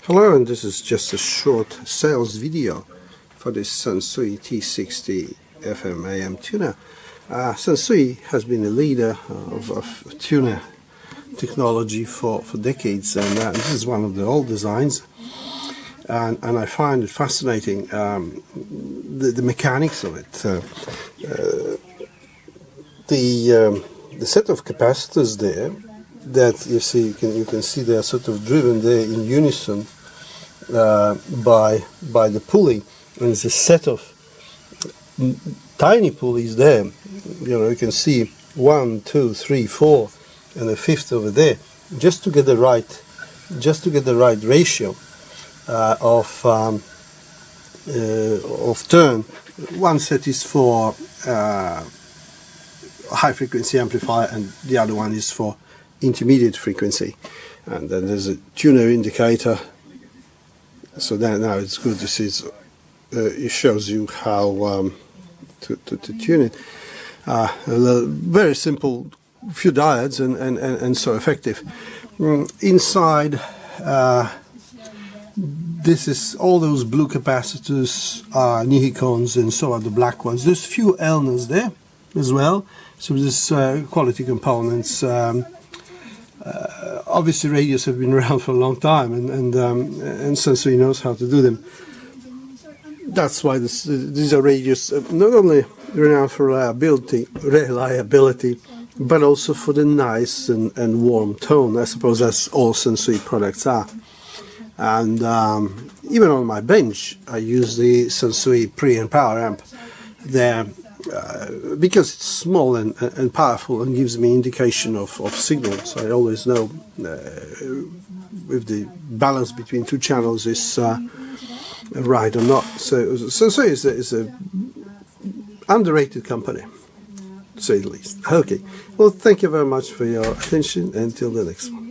Hello, and this is just a short sales video for this Sansui T-60 FM AM tuner. Sansui has been a leader of tuner technology for decades, and this is one of the old designs, and I find it fascinating, the mechanics of it. The set of capacitors there that you see, you can see they are sort of driven there in unison by the pulley, and it's a set of tiny pulleys there. You can see 1, 2, 3, 4, and a fifth over there, just to get the right ratio of turn. One set is for high frequency amplifier, and the other one is for intermediate frequency. And then there's a tuner indicator. So now it's good to see. It shows you how to tune it. Very simple, few diodes, and so effective. Inside, this is all those blue capacitors are Nihikons, and so are the black ones. There's few Elnas there as well. So there's quality components. Obviously, radios have been around for a long time, and Sansui knows how to do them. That's why these are radios not only renowned for reliability, but also for the nice and warm tone. I suppose that's all Sansui products are. And even on my bench, I use the Sansui pre and power amp there. Because it's small and powerful and gives me indication of signals. I always know if the balance between two channels is right or not. So is a underrated company, to say the least. Okay, well, thank you very much for your attention. Until the next one.